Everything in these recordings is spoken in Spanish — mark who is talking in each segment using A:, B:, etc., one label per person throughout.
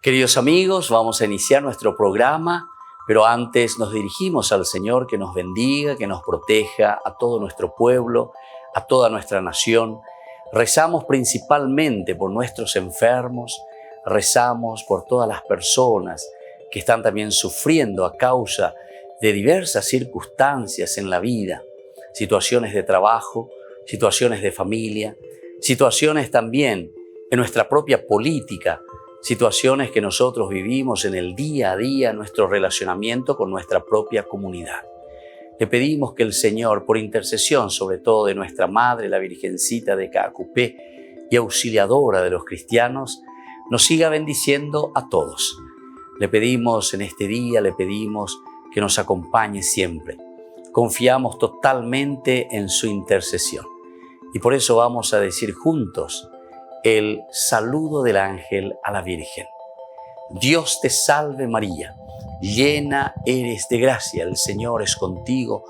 A: Queridos amigos, vamos a iniciar nuestro programa, pero antes nos dirigimos al Señor que nos bendiga, que nos proteja a todo nuestro pueblo, a toda nuestra nación. Rezamos principalmente por nuestros enfermos, rezamos por todas las personas que están también sufriendo a causa de diversas circunstancias en la vida, situaciones de trabajo, situaciones de familia, situaciones también en nuestra propia política, situaciones que nosotros vivimos en el día a día, nuestro relacionamiento con nuestra propia comunidad. Le pedimos que el Señor, por intercesión sobre todo de nuestra Madre, la Virgencita de Caacupé y auxiliadora de los cristianos, nos siga bendiciendo a todos. Le pedimos en este día, le pedimos que nos acompañe siempre. Confiamos totalmente en su intercesión. Y por eso vamos a decir juntos el saludo del ángel a la Virgen. Dios te salve María, llena eres de gracia, el Señor es contigo.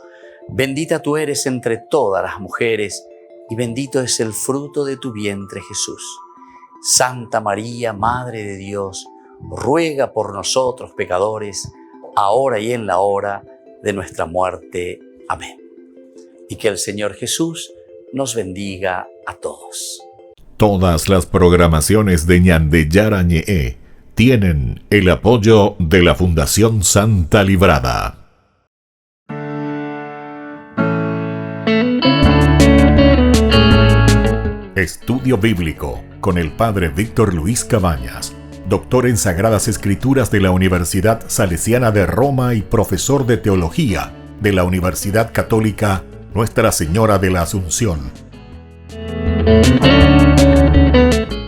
A: Bendita tú eres entre todas las mujeres y bendito es el fruto de tu vientre Jesús. Santa María, Madre de Dios, ruega por nosotros pecadores, ahora y en la hora de nuestra muerte. Amén. Y que el Señor Jesús nos bendiga a todos.
B: Todas las programaciones de Ñandeyara Ñe'e tienen el apoyo de la Fundación Santa Librada. Estudio Bíblico con el Padre Víctor Luis Cabañas, doctor en Sagradas Escrituras de la Universidad Salesiana de Roma y profesor de Teología de la Universidad Católica Nuestra Señora de la Asunción.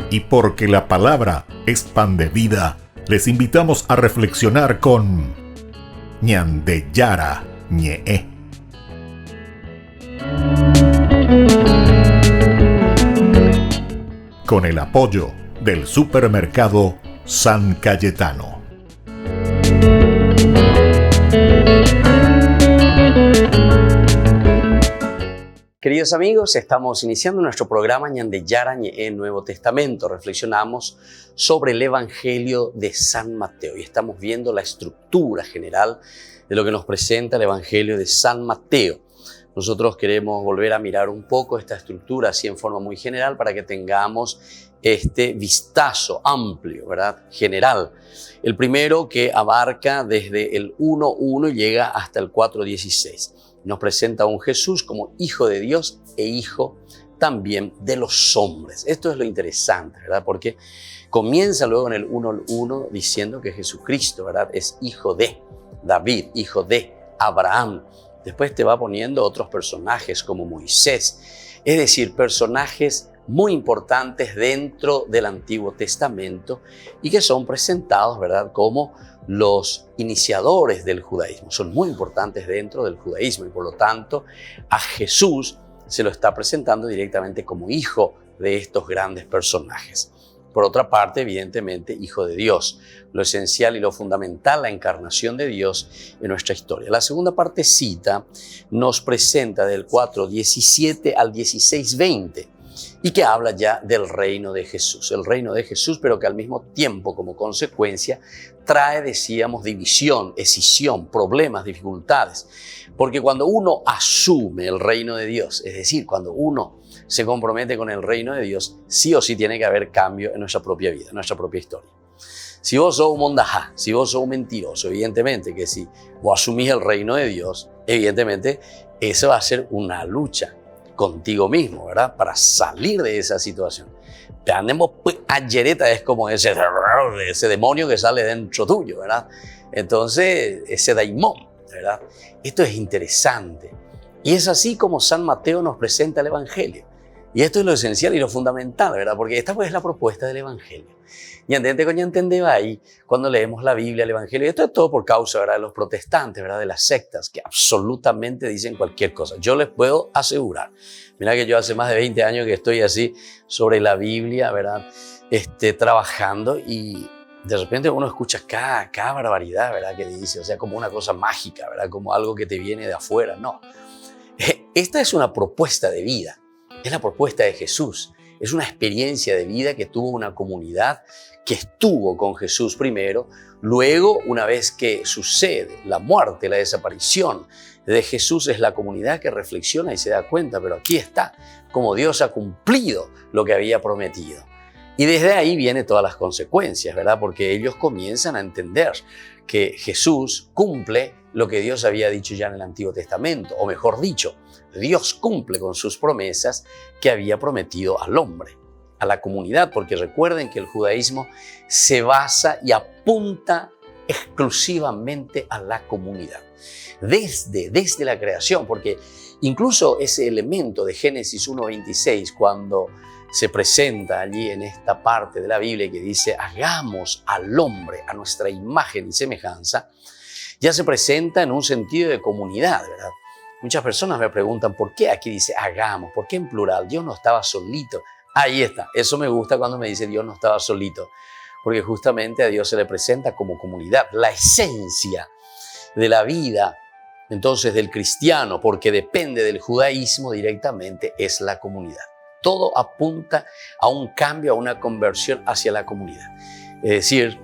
B: Y porque la palabra es pan de vida, les invitamos a reflexionar con Ñandeyara Ñe'e. Con el apoyo del supermercado San Cayetano.
A: Queridos amigos, estamos iniciando nuestro programa Ñandeyara Ñe'e Nuevo Testamento. Reflexionamos sobre el Evangelio de San Mateo y estamos viendo la estructura general de lo que nos presenta el Evangelio de San Mateo. Nosotros queremos volver a mirar un poco esta estructura así en forma muy general para que tengamos este vistazo amplio, ¿verdad? General. El primero que abarca desde el 1.1 y llega hasta el 4.16. Nos presenta a un Jesús como Hijo de Dios e Hijo también de los hombres. Esto es lo interesante, ¿verdad? Porque comienza luego en el 1.1 diciendo que Jesucristo, ¿verdad? Es hijo de David, hijo de Abraham. Después te va poniendo otros personajes como Moisés. Es decir, personajes muy importantes dentro del Antiguo Testamento y que son presentados, ¿verdad?, como los iniciadores del judaísmo. Son muy importantes dentro del judaísmo y por lo tanto a Jesús se lo está presentando directamente como hijo de estos grandes personajes. Por otra parte, evidentemente, hijo de Dios, lo esencial y lo fundamental, la encarnación de Dios en nuestra historia. La segunda partecita nos presenta del 4:17 al 16:20 y que habla ya del reino de Jesús. El reino de Jesús, pero que al mismo tiempo, como consecuencia, trae, decíamos, división, escisión, problemas, dificultades. Porque cuando uno asume el reino de Dios, es decir, cuando uno se compromete con el reino de Dios, sí o sí tiene que haber cambio en nuestra propia vida, en nuestra propia historia. Si vos sos un mondajá, si vos sos un mentiroso, evidentemente que si vos asumís el reino de Dios, evidentemente eso va a ser una lucha contigo mismo, ¿verdad? Para salir de esa situación. Andemos ayereta es como ese demonio que sale dentro tuyo, ¿verdad? Entonces, ese daimón, ¿verdad? Esto es interesante. Y es así como San Mateo nos presenta el Evangelio. Y esto es lo esencial y lo fundamental, ¿verdad? Porque esta pues es la propuesta del Evangelio. Y entendemos ahí cuando leemos la Biblia, el Evangelio. Y esto es todo por causa, ¿verdad?, de los protestantes, ¿verdad?, de las sectas que absolutamente dicen cualquier cosa. Yo les puedo asegurar. Mira que yo hace más de 20 años que estoy así sobre la Biblia, ¿verdad?, trabajando y de repente uno escucha cada barbaridad, ¿verdad?, que dice, o sea, como una cosa mágica, ¿verdad?, como algo que te viene de afuera. No. Esta es una propuesta de vida. Es la propuesta de Jesús. Es una experiencia de vida que tuvo una comunidad que estuvo con Jesús primero. Luego, una vez que sucede la muerte, la desaparición de Jesús, es la comunidad que reflexiona y se da cuenta, pero aquí está, como Dios ha cumplido lo que había prometido. Y desde ahí vienen todas las consecuencias, ¿verdad? Porque ellos comienzan a entender que Jesús cumple lo que Dios había dicho ya en el Antiguo Testamento, o mejor dicho, Dios cumple con sus promesas que había prometido al hombre, a la comunidad, porque recuerden que el judaísmo se basa y apunta exclusivamente a la comunidad. Desde la creación, porque incluso ese elemento de Génesis 1:26, cuando se presenta allí en esta parte de la Biblia que dice hagamos al hombre a nuestra imagen y semejanza, ya se presenta en un sentido de comunidad, ¿verdad? Muchas personas me preguntan ¿por qué aquí dice hagamos? ¿Por qué en plural? Dios no estaba solito. Ahí está, eso me gusta cuando me dice Dios no estaba solito, porque justamente a Dios se le presenta como comunidad, la esencia de la vida entonces del cristiano, porque depende del judaísmo directamente, es la comunidad. Todo apunta a un cambio, a una conversión hacia la comunidad. Es decir,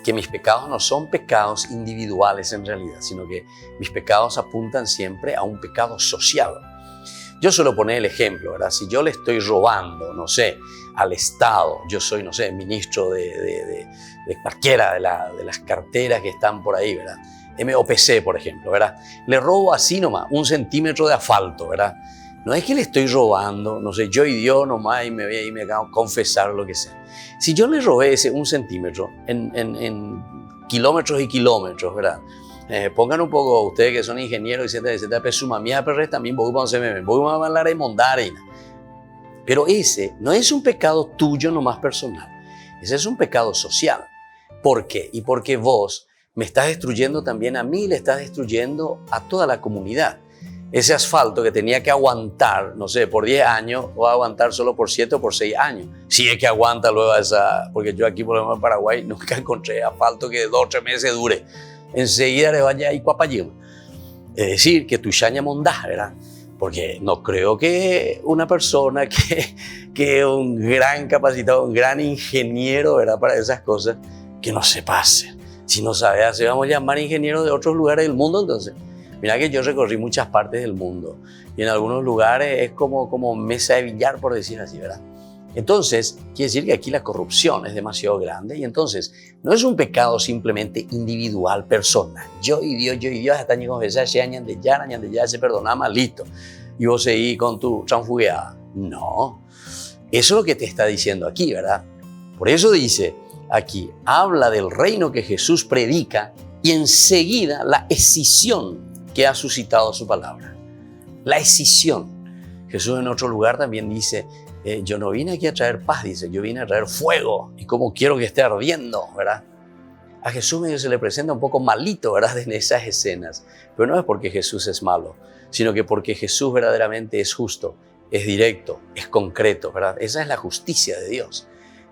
A: que mis pecados no son pecados individuales en realidad, sino que mis pecados apuntan siempre a un pecado social. Yo suelo poner el ejemplo, ¿verdad? Si yo le estoy robando, no sé, al Estado, yo soy, no sé, ministro de cualquiera de las carteras que están por ahí, ¿verdad? MOPC, por ejemplo, ¿verdad? Le robo así nomás, 1 centímetro de asfalto, ¿verdad? No es que le estoy robando, no sé, yo y Dios nomás y me voy a ir a confesar lo que sea. Si yo le robé ese 1 centímetro en kilómetros y kilómetros, ¿verdad? Pongan un poco, ustedes que son ingenieros, etcétera, presuma, mía perre también, voy a hablar de mondarina. Pero ese no es un pecado tuyo nomás personal, ese es un pecado social. ¿Por qué? Y porque vos me estás destruyendo también a mí, le estás destruyendo a toda la comunidad. Ese asfalto que tenía que aguantar, no sé, por 10 años, va a aguantar solo por 7 o por 6 años. Si es que aguanta luego esa, porque yo aquí por ejemplo en Paraguay nunca encontré asfalto que 2 o 3 meses dure. Enseguida le vaya a Cuapayima. Es decir, que tu chaña mondá, ¿verdad? Porque no creo que una persona que un gran capacitado, un gran ingeniero, ¿verdad? Para esas cosas, que no se pase. Si no sabe hacer, vamos a llamar ingenieros de otros lugares del mundo entonces. Mira que yo recorrí muchas partes del mundo y en algunos lugares es como mesa de billar, por decir así, ¿verdad? Entonces, quiere decir que aquí la corrupción es demasiado grande y entonces no es un pecado simplemente individual, personal. Yo y Dios, hasta ni confesar, se añan de ya, se perdonama, listo. Y vos seguís con tu transfugiada. No, eso es lo que te está diciendo aquí, ¿verdad? Por eso dice aquí, habla del reino que Jesús predica y enseguida la escisión que ha suscitado su palabra. La escisión. Jesús en otro lugar también dice, yo no vine aquí a traer paz, dice, yo vine a traer fuego y como quiero que esté ardiendo, ¿verdad? A Jesús medio se le presenta un poco malito, ¿verdad? En esas escenas, pero no es porque Jesús es malo, sino que porque Jesús verdaderamente es justo, es directo, es concreto, ¿verdad? Esa es la justicia de Dios.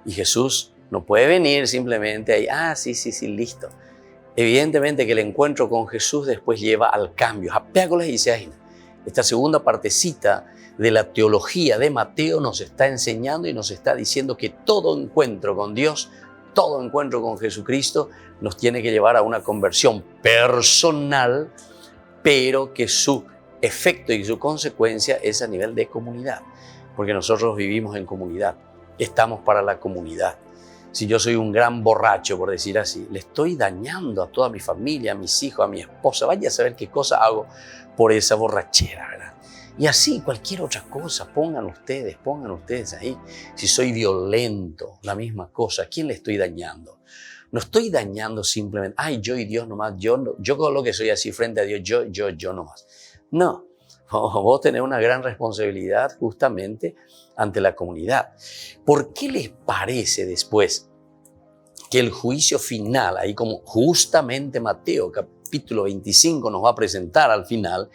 A: Y Jesús no puede venir simplemente ahí, sí, listo. Evidentemente que el encuentro con Jesús después lleva al cambio. Esta segunda partecita de la teología de Mateo nos está enseñando y nos está diciendo que todo encuentro con Dios, todo encuentro con Jesucristo nos tiene que llevar a una conversión personal, pero que su efecto y su consecuencia es a nivel de comunidad, porque nosotros vivimos en comunidad, estamos para la comunidad. Si yo soy un gran borracho, por decir así, le estoy dañando a toda mi familia, a mis hijos, a mi esposa. Vaya a saber qué cosa hago por esa borrachera, ¿verdad? Y así cualquier otra cosa, pongan ustedes ahí. Si soy violento, la misma cosa, ¿a quién le estoy dañando? No estoy dañando simplemente, yo y Dios nomás, yo con lo que soy así frente a Dios, yo nomás. No, vos tenés una gran responsabilidad justamente ante la comunidad. ¿Por qué les parece después que el juicio final, ahí como justamente Mateo capítulo 25 nos va a presentar al final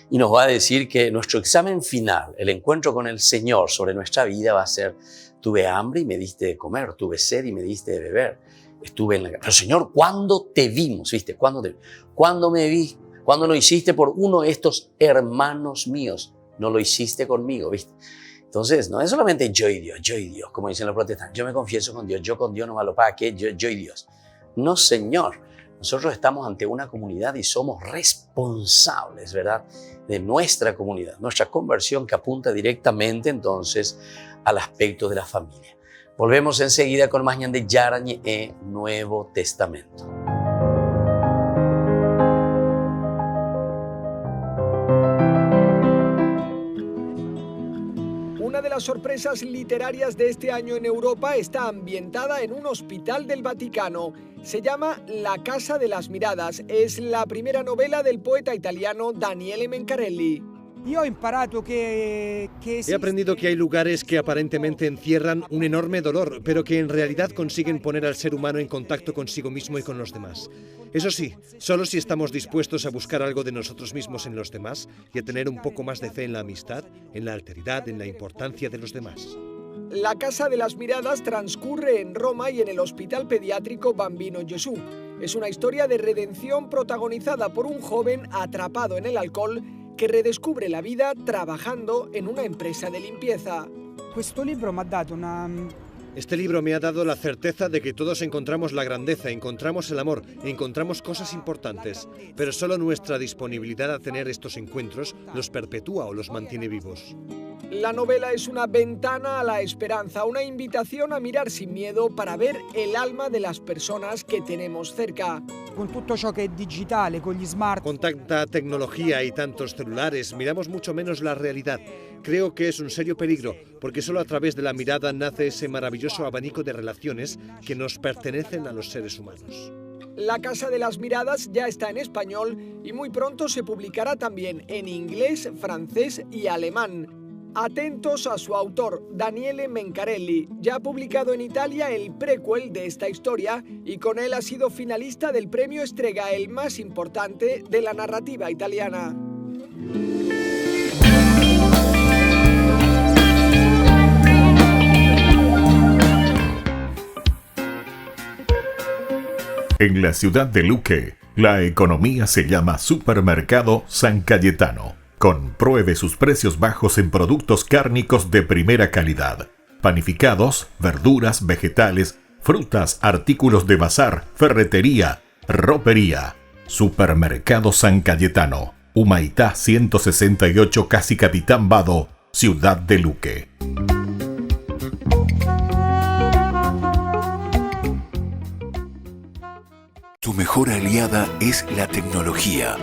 A: y nos va a decir que nuestro examen final, el encuentro con el Señor sobre nuestra vida va a ser, tuve hambre y me diste de comer, tuve sed y me diste de beber, estuve en la... Pero Señor, ¿cuándo te vimos? ¿Viste? ¿Cuándo me vi? ¿Cuándo lo hiciste por uno de estos hermanos míos? No lo hiciste conmigo, ¿viste? Entonces, no es solamente yo y Dios, como dicen los protestantes. Yo me confieso con Dios, yo con Dios no me lo paga, ¿qué? Yo y Dios. No, Señor. Nosotros estamos ante una comunidad y somos responsables, ¿verdad?, de nuestra comunidad, nuestra conversión que apunta directamente entonces al aspecto de la familia. Volvemos enseguida con más Ñande Yarañe e Nuevo Testamento.
C: Una de las sorpresas literarias de este año en Europa está ambientada en un hospital del Vaticano. Se llama La Casa de las Miradas. Es la primera novela del poeta italiano Daniele Mencarelli.
D: He aprendido que hay lugares que aparentemente encierran un enorme dolor, pero que en realidad consiguen poner al ser humano en contacto consigo mismo y con los demás. Eso sí, solo si estamos dispuestos a buscar algo de nosotros mismos en los demás y a tener un poco más de fe en la amistad, en la alteridad, en la importancia de los demás.
C: La Casa de las Miradas transcurre en Roma y en el Hospital Pediátrico Bambino Gesù. Es una historia de redención protagonizada por un joven atrapado en el alcohol que redescubre la vida trabajando en una empresa de limpieza.
D: Este libro me ha dado la certeza de que todos encontramos la grandeza, encontramos el amor, encontramos cosas importantes, pero solo nuestra disponibilidad a tener estos encuentros los perpetúa o los mantiene vivos.
C: La novela es una ventana a la esperanza, una invitación a mirar sin miedo para ver el alma de las personas que tenemos cerca.
D: Con tanta tecnología y tantos celulares, miramos mucho menos la realidad. Creo que es un serio peligro, porque solo a través de la mirada nace ese maravilloso abanico de relaciones que nos pertenecen a los seres humanos.
C: La Casa de las Miradas ya está en español y muy pronto se publicará también en inglés, francés y alemán. Atentos a su autor, Daniele Mencarelli. Ya ha publicado en Italia el prequel de esta historia y con él ha sido finalista del premio Strega, el más importante de la narrativa italiana.
B: En la ciudad de Luque, la economía se llama Supermercado San Cayetano. Compruebe sus precios bajos en productos cárnicos de primera calidad. Panificados, verduras, vegetales, frutas, artículos de bazar, ferretería, ropería. Supermercado San Cayetano. Humaitá 168, Casi Capitán Vado, Ciudad de Luque.
E: Tu mejor aliada es la tecnología.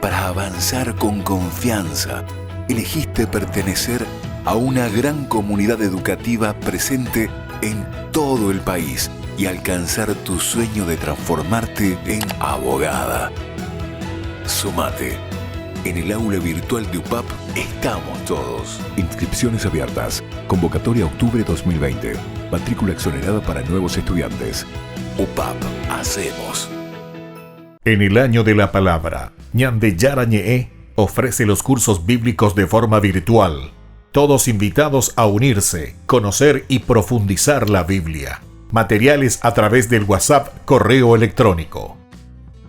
E: Para avanzar con confianza, elegiste pertenecer a una gran comunidad educativa presente en todo el país y alcanzar tu sueño de transformarte en abogada. Sumate. En el aula virtual de UPAP estamos todos. Inscripciones abiertas. Convocatoria octubre 2020. Matrícula exonerada para nuevos estudiantes. UPAP. Hacemos.
B: En el año de la palabra, Ñande Yarañe ofrece los cursos bíblicos de forma virtual. Todos invitados a unirse, conocer y profundizar la Biblia. Materiales a través del WhatsApp, correo electrónico.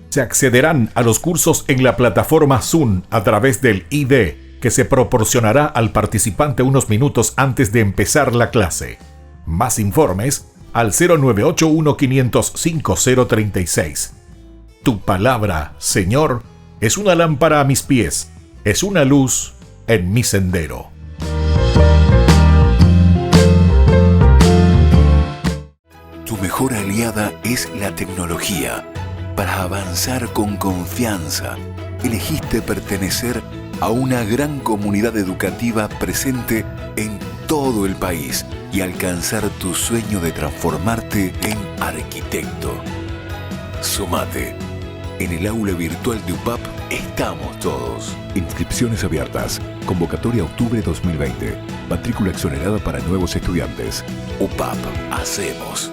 B: Se accederán a los cursos en la plataforma Zoom a través del ID, que se proporcionará al participante unos minutos antes de empezar la clase. Más informes al 0981 505 036. Tu palabra, Señor, es una lámpara a mis pies, es una luz en mi sendero.
E: Tu mejor aliada es la tecnología. Para avanzar con confianza, elegiste pertenecer a una gran comunidad educativa presente en todo el país y alcanzar tu sueño de transformarte en arquitecto. Sumate. En el aula virtual de UPAP estamos todos. Inscripciones abiertas. Convocatoria octubre 2020. Matrícula exonerada para nuevos estudiantes. UPAP. Hacemos.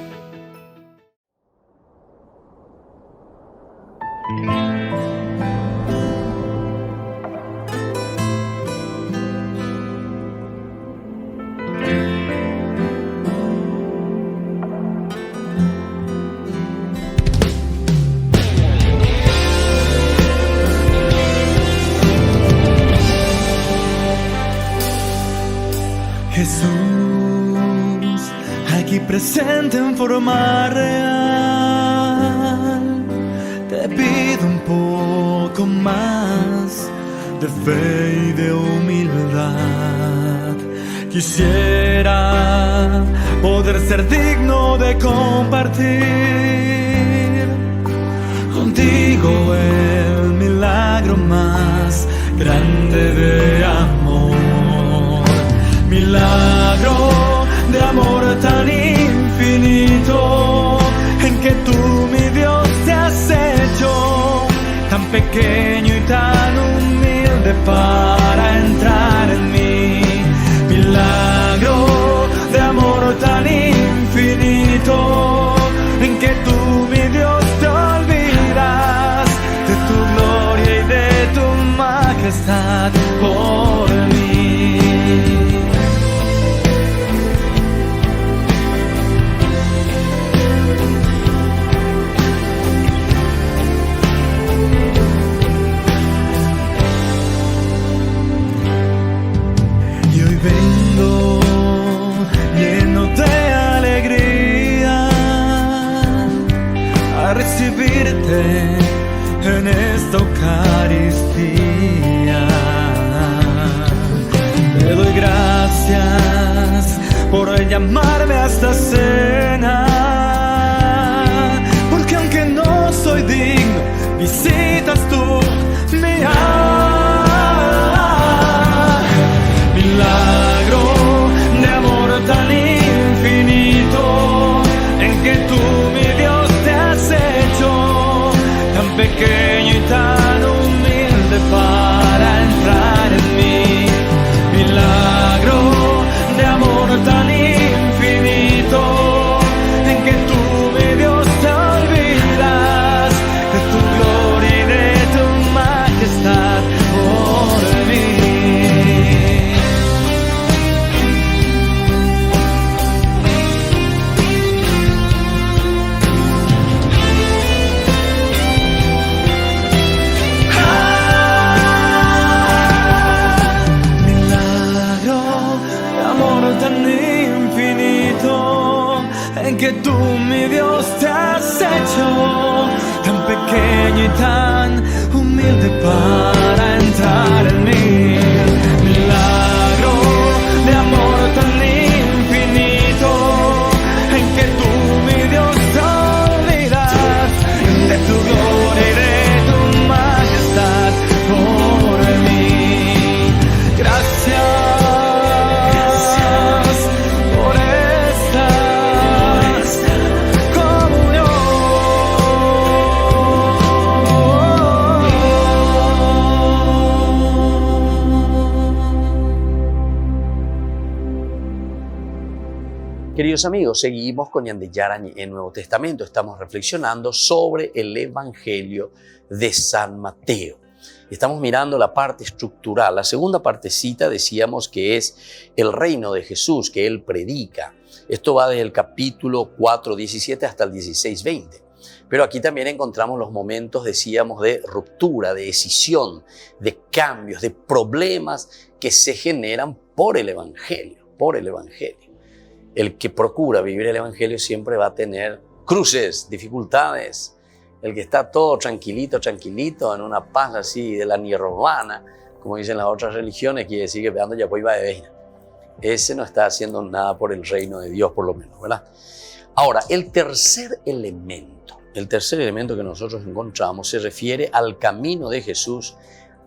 F: presente en forma real. Te pido un poco más de fe y de humildad. Quisiera poder ser digno de compartir contigo el milagro más grande de amor. Milagro de amor tan infinito, en que tú, mi Dios, te has hecho tan pequeño y tan humilde para entrar en mí. Milagro de amor tan infinito, en que tú, mi Dios, te olvidas de tu gloria y de tu majestad por mí. Vengo lleno de alegría a recibirte en esta Eucaristía. Te doy gracias por llamarme a esta cena, porque aunque no soy digno, visitas tú mi alma. Milagro de amor tan infinito, en que tú, mi Dios, te has hecho tan pequeño y tan humilde para entrar en mí. Milagro de amor tan infinito, en que tú, mi Dios, te olvidas de tu gloria y de tu majestad por mí. En que tú, mi Dios, te has hecho tan pequeño y tan humilde para entrar en mí. Milagro de amor tan infinito, en que tú, mi Dios, te olvidas de tu gloria y de tu majestad por mí. Gracias.
A: Queridos amigos, seguimos con Ñande Yarañe en Nuevo Testamento. Estamos reflexionando sobre el Evangelio de San Mateo. Estamos mirando la parte estructural. La segunda partecita decíamos que es el reino de Jesús, que Él predica. Esto va desde el capítulo 4:17 hasta el 16:20. Pero aquí también encontramos los momentos, decíamos, de ruptura, de decisión, de cambios, de problemas que se generan por el Evangelio, El que procura vivir el Evangelio siempre va a tener cruces, dificultades. El que está todo tranquilito, en una paz así de la nirvana, como dicen las otras religiones, quiere decir que pegando ya pues va de veina. Ese no está haciendo nada por el reino de Dios, por lo menos, ¿verdad? Ahora, el tercer elemento que nosotros encontramos se refiere al camino de Jesús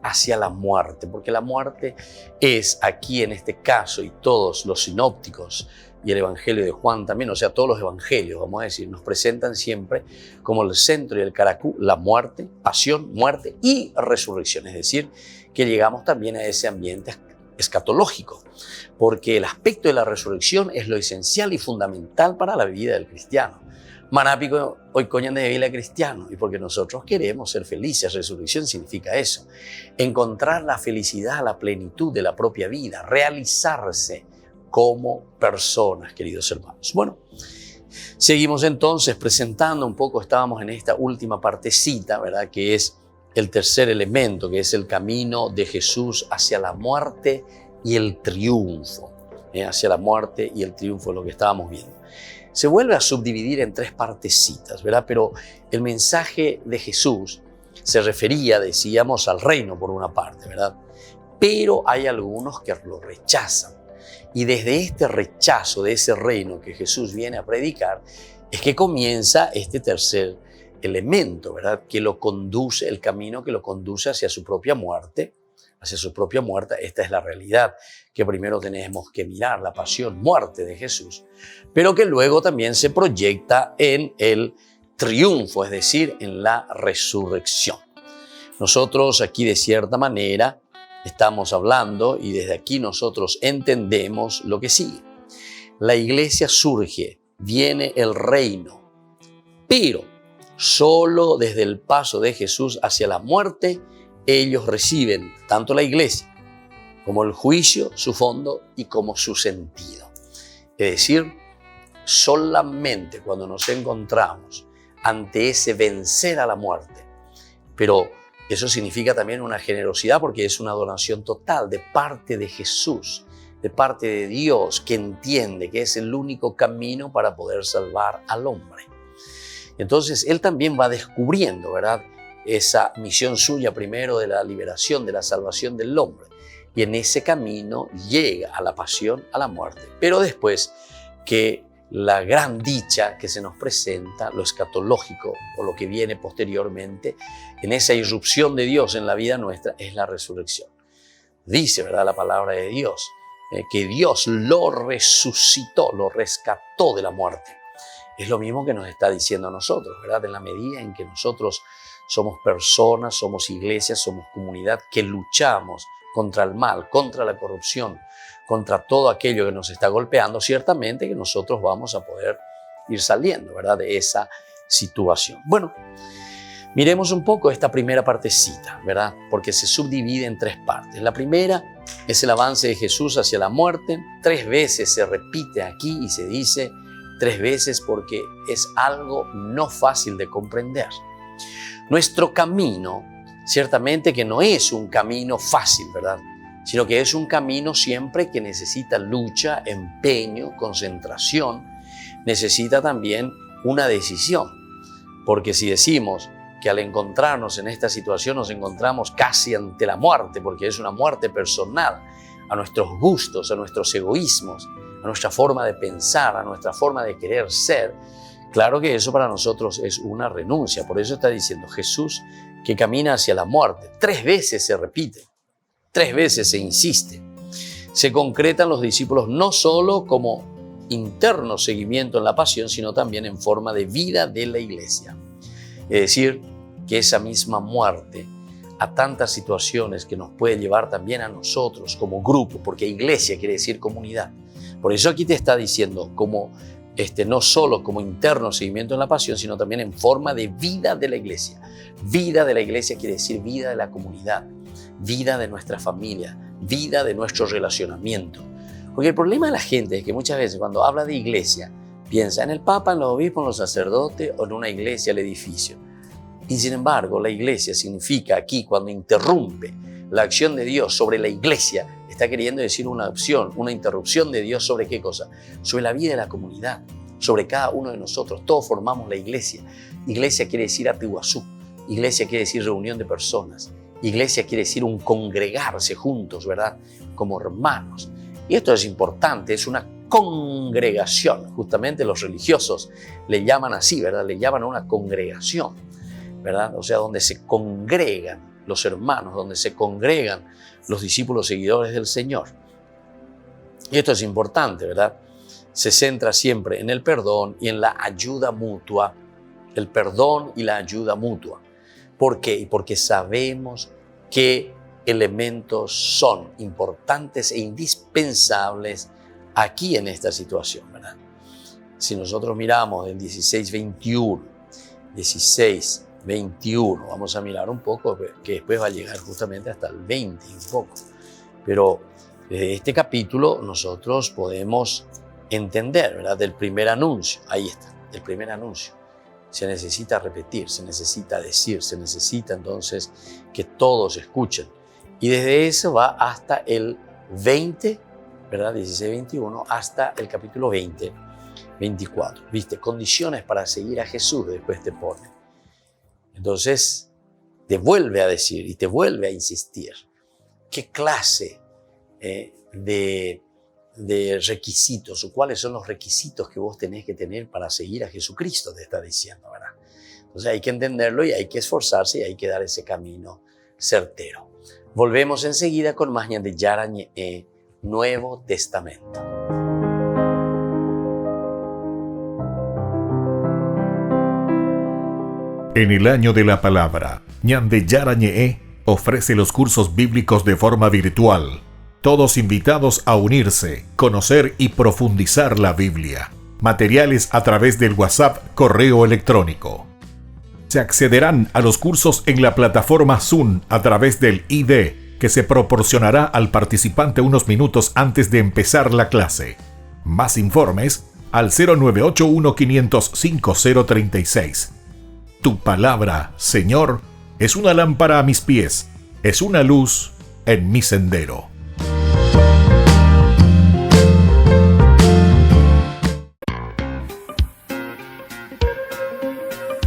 A: hacia la muerte, porque la muerte es aquí en este caso, y todos los sinópticos y el Evangelio de Juan también, o sea, todos los evangelios, vamos a decir, nos presentan siempre como el centro y el caracú, la muerte, pasión, muerte y resurrección. Es decir, que llegamos también a ese ambiente escatológico, porque el aspecto de la resurrección es lo esencial y fundamental para la vida del cristiano. Manápico hoy coñan de vida cristiano, y porque nosotros queremos ser felices. Resurrección significa eso, encontrar la felicidad, la plenitud de la propia vida, realizarse como personas, queridos hermanos. Bueno, seguimos entonces presentando un poco, estábamos en esta última partecita, ¿verdad? Que es el tercer elemento, que es el camino de Jesús hacia la muerte y el triunfo. Hacia la muerte y el triunfo, lo que estábamos viendo. se vuelve a subdividir en 3 partecitas, ¿verdad? Pero el mensaje de Jesús se refería, decíamos, al reino por una parte, ¿verdad? Pero hay algunos que lo rechazan. Y desde este rechazo de ese reino que Jesús viene a predicar, es que comienza este tercer elemento, ¿verdad? Que lo conduce, el camino que lo conduce hacia su propia muerte. Hacia su propia muerte. Esta es la realidad que primero tenemos que mirar, la pasión, muerte de Jesús, pero que luego también se proyecta en el triunfo, es decir, en la resurrección. Nosotros aquí de cierta manera estamos hablando y desde aquí nosotros entendemos lo que sigue. La iglesia surge, viene el reino, pero solo desde el paso de Jesús hacia la muerte ellos reciben tanto la iglesia como el juicio, su fondo y como su sentido. Es decir, solamente cuando nos encontramos ante ese vencer a la muerte, pero eso significa también una generosidad porque es una donación total de parte de Jesús, de parte de Dios, que entiende que es el único camino para poder salvar al hombre. Entonces, Él también va descubriendo, ¿verdad?, esa misión suya primero de la liberación, de la salvación del hombre. Y en ese camino llega a la pasión, a la muerte. Pero después que la gran dicha que se nos presenta, lo escatológico o lo que viene posteriormente, en esa irrupción de Dios en la vida nuestra, es la resurrección. Dice, ¿verdad?, la palabra de Dios, que Dios lo resucitó, lo rescató de la muerte. Es lo mismo que nos está diciendo a nosotros, ¿verdad? En la medida en que nosotros somos personas, somos iglesias, somos comunidad que luchamos contra el mal, contra la corrupción, contra todo aquello que nos está golpeando, ciertamente que nosotros vamos a poder ir saliendo, ¿verdad?, de esa situación. Bueno, miremos un poco esta primera partecita, ¿verdad?, porque se subdivide en 3 partes. La primera es el avance de Jesús hacia la muerte. 3 veces se repite aquí y se dice 3 veces porque es algo no fácil de comprender. Nuestro camino, ciertamente que no es un camino fácil, ¿verdad?, sino que es un camino siempre que necesita lucha, empeño, concentración, necesita también una decisión. Porque si decimos que al encontrarnos en esta situación nos encontramos casi ante la muerte, porque es una muerte personal, a nuestros gustos, a nuestros egoísmos, a nuestra forma de pensar, a nuestra forma de querer ser, claro que eso para nosotros es una renuncia. Por eso está diciendo Jesús que camina hacia la muerte. 3 veces se repite, 3 veces se insiste. Se concretan los discípulos no solo como interno seguimiento en la pasión, sino también en forma de vida de la iglesia. Es decir, que esa misma muerte a tantas situaciones que nos puede llevar también a nosotros como grupo, porque iglesia quiere decir comunidad. Por eso aquí te está diciendo como no solo como interno seguimiento en la pasión, sino también en forma de vida de la iglesia. Vida de la iglesia quiere decir vida de la comunidad, vida de nuestra familia, vida de nuestro relacionamiento. Porque el problema de la gente es que muchas veces cuando habla de iglesia, piensa en el Papa, en los obispos, en los sacerdotes o en una iglesia, el edificio. Y sin embargo, la iglesia significa aquí, cuando interrumpe la acción de Dios sobre la iglesia, está queriendo decir una opción, una interrupción de Dios sobre qué cosa, sobre la vida de la comunidad, sobre cada uno de nosotros. Todos formamos la iglesia. Iglesia quiere decir atiguazú, iglesia quiere decir reunión de personas, iglesia quiere decir un congregarse juntos, ¿verdad?, como hermanos. Y esto es importante, es una congregación. Justamente los religiosos le llaman así, ¿verdad?, le llaman a una congregación, ¿verdad?, o sea, donde se congregan los hermanos, donde se congregan los discípulos seguidores del Señor. Y esto es importante, ¿verdad? Se centra siempre en el perdón y en la ayuda mutua. El perdón y la ayuda mutua. ¿Por qué? Porque sabemos qué elementos son importantes e indispensables aquí en esta situación, ¿verdad? Si nosotros miramos el 16-21, vamos a mirar un poco, que después va a llegar justamente hasta el 20 y un poco. Pero desde este capítulo nosotros podemos entender, ¿verdad?, del primer anuncio. Ahí está, el primer anuncio. Se necesita repetir, se necesita decir, se necesita entonces que todos escuchen. Y desde eso va hasta el 20, ¿verdad?, 16-21, hasta el capítulo 20, 24. ¿Viste? Condiciones para seguir a Jesús después te pone. Entonces, te vuelve a decir y te vuelve a insistir. ¿Qué clase de requisitos o cuáles son los requisitos que vos tenés que tener para seguir a Jesucristo? Te está diciendo, ¿verdad? Entonces hay que entenderlo y hay que esforzarse y hay que dar ese camino certero. Volvemos enseguida con más Ñande Yarañe Nuevo Testamento.
B: En el año de la palabra, Ñande Yarañe ofrece los cursos bíblicos de forma virtual. Todos invitados a unirse, conocer y profundizar la Biblia. Materiales a través del WhatsApp, correo electrónico. Se accederán a los cursos en la plataforma Zoom a través del ID, que se proporcionará al participante unos minutos antes de empezar la clase. Más informes al 0981-500-5036. Tu palabra, Señor, es una lámpara a mis pies, es una luz en mi sendero.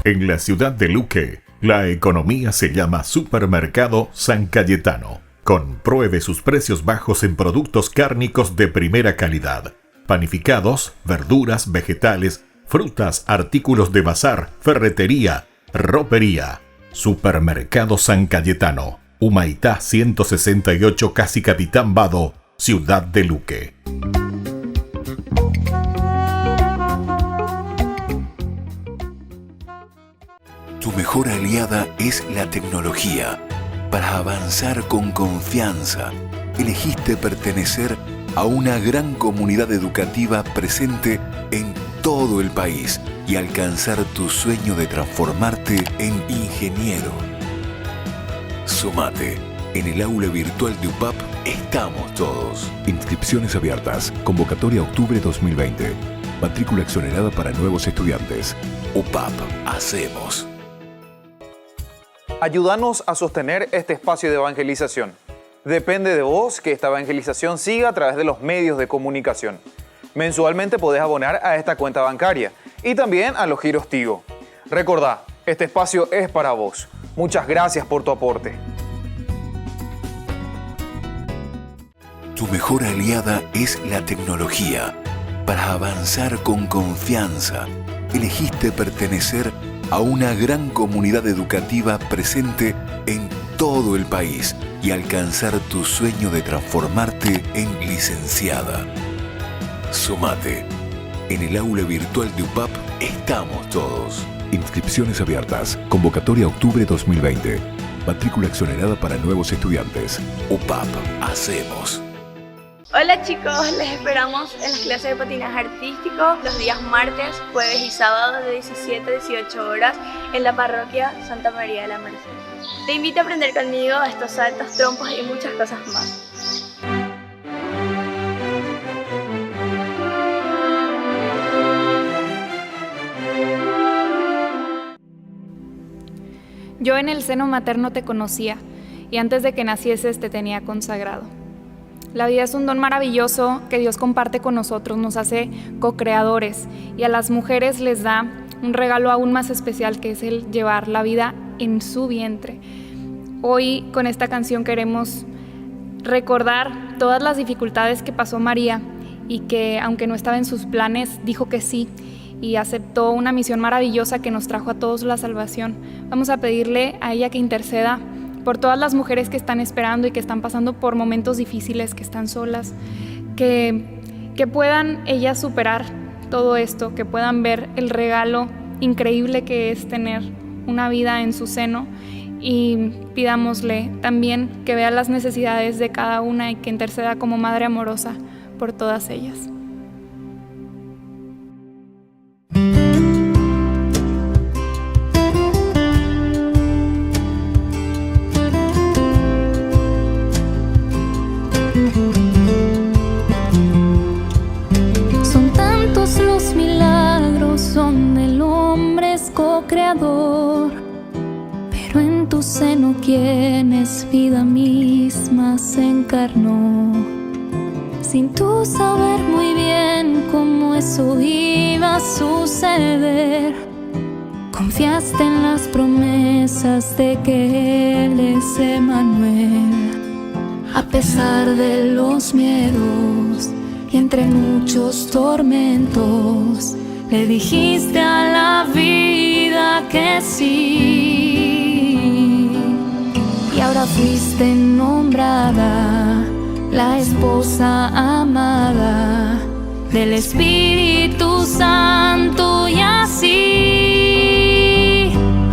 B: En la ciudad de Luque, la economía se llama Supermercado San Cayetano. Compruebe sus precios bajos en productos cárnicos de primera calidad. Panificados, verduras, vegetales, frutas, artículos de bazar, ferretería, ropería. Supermercado San Cayetano, Humaitá 168 Casi Capitán Vado, ciudad de Luque.
E: Tu mejor aliada es la tecnología. Para avanzar con confianza, elegiste pertenecer a una gran comunidad educativa presente en todo el país y alcanzar tu sueño de transformarte en ingeniero. Sumate. En el aula virtual de UPAP estamos todos. Inscripciones abiertas. Convocatoria octubre 2020. Matrícula exonerada para nuevos estudiantes. UPAP. Hacemos.
G: Ayúdanos a sostener este espacio de evangelización. Depende de vos que esta evangelización siga a través de los medios de comunicación. Mensualmente podés abonar a esta cuenta bancaria y también a los giros Tigo. Recordá, este espacio es para vos. Muchas gracias por tu aporte.
E: Tu mejor aliada es la tecnología. Para avanzar con confianza, elegiste pertenecer a una gran comunidad educativa presente en todo el país y alcanzar tu sueño de transformarte en licenciada. Sumate. En el aula virtual de UPAP estamos todos. Inscripciones abiertas. Convocatoria octubre 2020. Matrícula exonerada para nuevos estudiantes. UPAP. Hacemos.
H: Hola chicos, les esperamos en las clases de patinaje artístico los días martes, jueves y sábado de 17 a 18 horas en la parroquia Santa María de la Merced. Te invito a aprender conmigo estos saltos, trompos y muchas cosas más.
I: Yo en el seno materno te conocía y antes de que nacieses te tenía consagrado. La vida es un don maravilloso que Dios comparte con nosotros, nos hace co-creadores y a las mujeres les da un regalo aún más especial que es el llevar la vida en su vientre. Hoy con esta canción queremos recordar todas las dificultades que pasó María y que aunque no estaba en sus planes, dijo que sí y aceptó una misión maravillosa que nos trajo a todos la salvación. Vamos a pedirle a ella que interceda por todas las mujeres que están esperando y que están pasando por momentos difíciles, que están solas, que puedan ellas superar todo esto, que puedan ver el regalo increíble que es tener una vida en su seno y pidámosle también que vea las necesidades de cada una y que interceda como madre amorosa por todas ellas.
J: Pero en tu seno quien es vida misma se encarnó. sin tú saber muy bien cómo eso iba a suceder. Confiaste en las promesas de que Él es Emmanuel. A pesar de los miedos y entre muchos tormentos, le dijiste a la vida que sí. Y ahora fuiste nombrada la esposa amada del Espíritu Santo, y así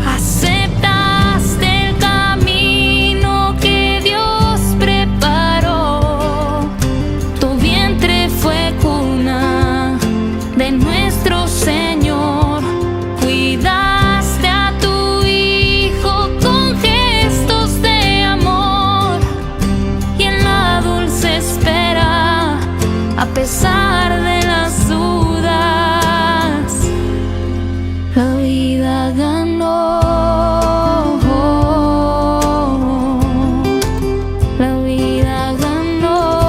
J: aceptaste el camino que Dios preparó. Tu vientre fue cuna de nuestro Señor. Cuidaste a tu Hijo con gestos de amor, y en la dulce espera, a pesar de las dudas, la vida ganó. La vida ganó.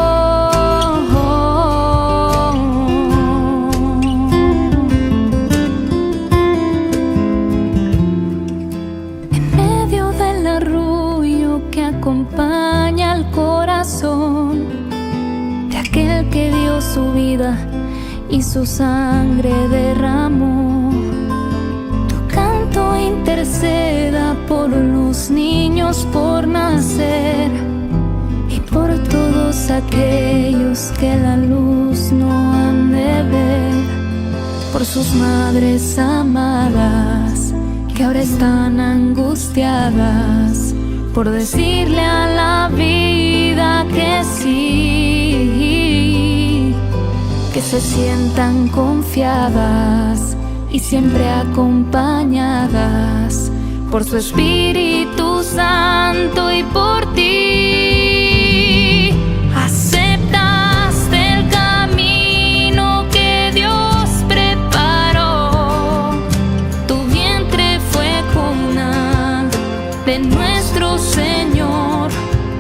J: En medio del arrullo que acompaña al corazón de aquel que dio su vida y su sangre derramó, tu canto interceda por los niños por nacer y por todos aquellos que la luz no han de ver, por sus madres amadas que ahora están angustiadas por decirle a la vida que sí, que se sientan confiadas y siempre acompañadas por su Espíritu Santo y por ti. Aceptaste el camino que Dios preparó. Tu vientre fue cuna de nuestro Señor.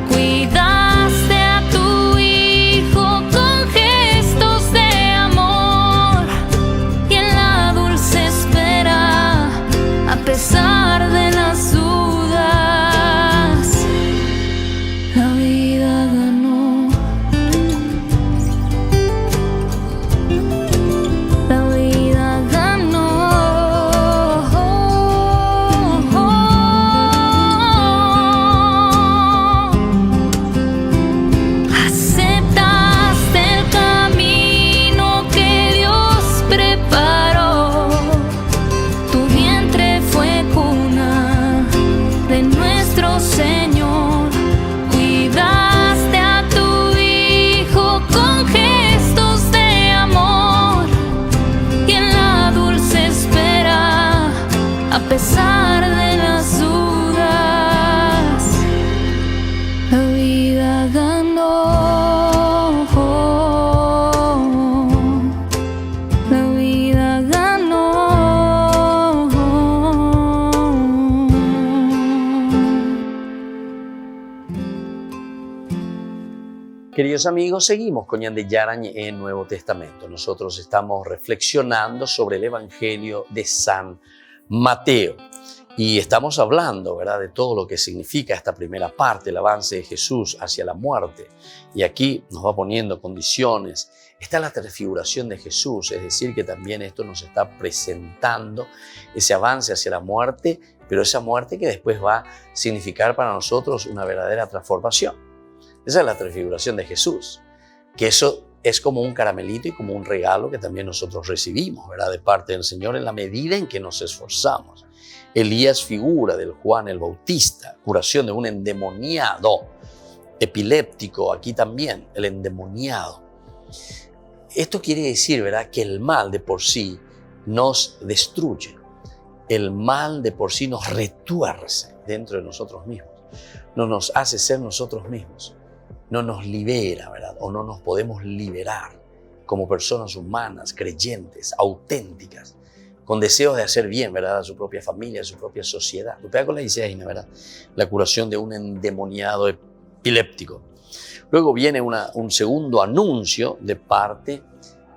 J: Cuidaste a tu Hijo con gestos de amor, y en la dulce espera, a pesar de las dudas, la vida ganó. La vida ganó. Aceptaste el camino que Dios preparó. Tu vientre fue cuna de nuestro Señor. Cuidaste a tu Hijo con gestos de amor, y en la dulce espera, a pesar de las dudas, la vida ganó. La vida ganó.
A: Queridos amigos, seguimos con Ñande Yarañ en Nuevo Testamento. Nosotros estamos reflexionando sobre el Evangelio de San Mateo y estamos hablando, ¿verdad?, de todo lo que significa esta primera parte, el avance de Jesús hacia la muerte. Y aquí nos va poniendo condiciones. Está la transfiguración de Jesús, es decir, que también esto nos está presentando ese avance hacia la muerte, pero esa muerte que después va a significar para nosotros una verdadera transformación. Esa es la transfiguración de Jesús, que eso es como un caramelito y como un regalo que también nosotros recibimos, ¿verdad?, de parte del Señor en la medida en que nos esforzamos. Elías figura del Juan el Bautista, curación de un endemoniado epiléptico, aquí también el endemoniado. Esto quiere decir, ¿verdad?, que el mal de por sí nos destruye, el mal de por sí nos retuerce dentro de nosotros mismos, no nos hace ser nosotros mismos, no nos libera, ¿verdad?, o no nos podemos liberar como personas humanas, creyentes, auténticas, con deseos de hacer bien, ¿verdad?, a su propia familia, a su propia sociedad. Lo pega con la idea, ¿verdad?, la curación de un endemoniado epiléptico. Luego viene un segundo anuncio de parte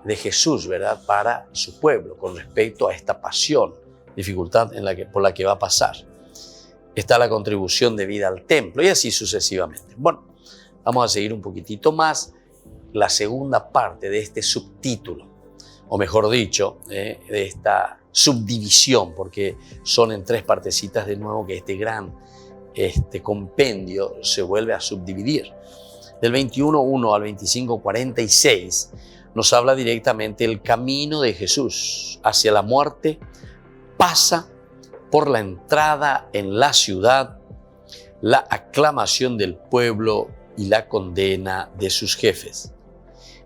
A: de Jesús, ¿verdad?, para su pueblo con respecto a esta pasión, dificultad por la que va a pasar. Está la contribución de vida al templo y así sucesivamente. Bueno, vamos a seguir un poquitito más la segunda parte de este subtítulo, o mejor dicho, de esta subdivisión, porque son en 3 partecitas de nuevo que este gran compendio se vuelve a subdividir. Del 21.1 al 25.46 nos habla directamente el camino de Jesús hacia la muerte, pasa por la entrada en la ciudad, la aclamación del pueblo y la condena de sus jefes.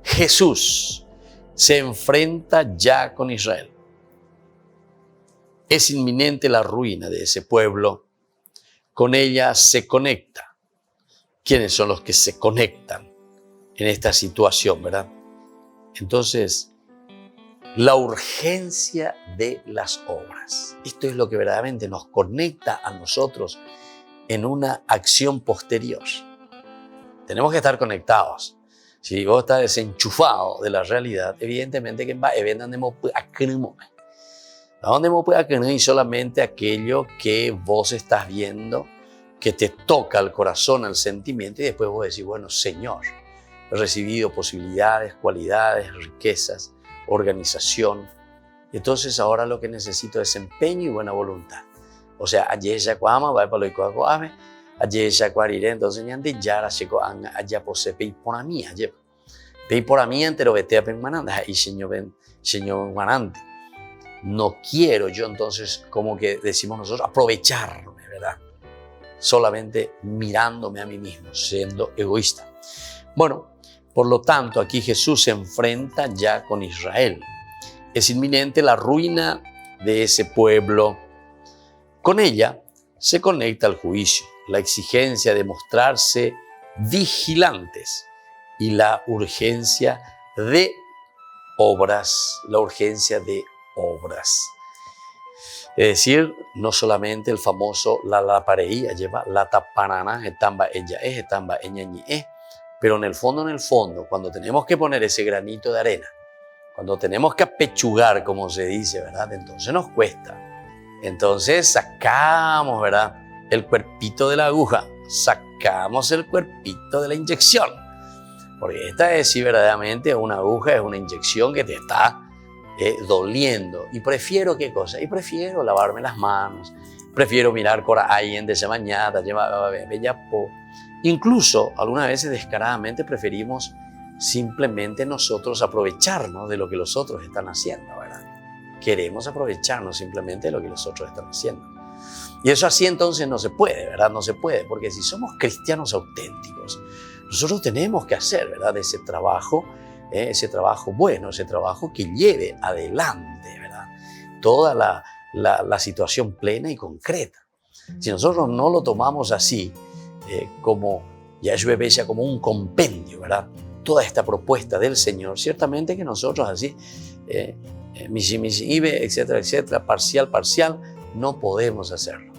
A: Jesús se enfrenta ya con Israel. Es inminente la ruina de ese pueblo. Con ella se conecta. ¿Quiénes son los que se conectan en esta situación, verdad? Entonces, la urgencia de las obras. Esto es lo que verdaderamente nos conecta a nosotros en una acción posterior. Tenemos que estar conectados. Si vos estás desenchufado de la realidad, evidentemente que va a donde y solamente aquello que vos estás viendo, que te toca el corazón, el sentimiento, y después vos decís, bueno, Señor, he recibido posibilidades, cualidades, riquezas, organización, y entonces ahora lo que necesito es empeño y buena voluntad. O sea, ayer ya cuama, va para lo que hago, ayer ya cuariré, entonces ya la checo allá posee pei por a mí, ayer pei por a mí entero vete a permanente, ahí señor manante. No quiero yo entonces, como que decimos nosotros, aprovecharme, ¿verdad? Solamente mirándome a mí mismo, siendo egoísta. Bueno, por lo tanto, aquí Jesús se enfrenta ya con Israel. Es inminente la ruina de ese pueblo. Con ella se conecta el juicio, la exigencia de mostrarse vigilantes y la urgencia de obras, Es decir, no solamente el famoso la pareía lleva la tapanana, etamba ella es, etamba ella ni es, pero en el fondo, cuando tenemos que poner ese granito de arena, cuando tenemos que apechugar, como se dice, ¿verdad? Entonces nos cuesta. Entonces sacamos, ¿verdad?, el cuerpito de la aguja, sacamos el cuerpito de la inyección. Porque esta es, sí, verdaderamente una aguja, es una inyección que te está doliendo. Y prefiero, ¿qué cosa? Y prefiero lavarme las manos, prefiero mirar cora alguien de esa mañana, incluso algunas veces descaradamente preferimos simplemente nosotros aprovecharnos de lo que los otros están haciendo, ¿verdad? Queremos aprovecharnos simplemente de lo que los otros están haciendo. Y eso así entonces no se puede, ¿verdad? No se puede, porque si somos cristianos auténticos, nosotros tenemos que hacer, ¿verdad?, ese trabajo bueno, ese trabajo que lleve adelante, ¿verdad?, toda la situación plena y concreta. Si nosotros no lo tomamos así, como un compendio, ¿verdad?, toda esta propuesta del Señor, ciertamente que nosotros así, etcétera, etcétera, parcial, no podemos hacerlo.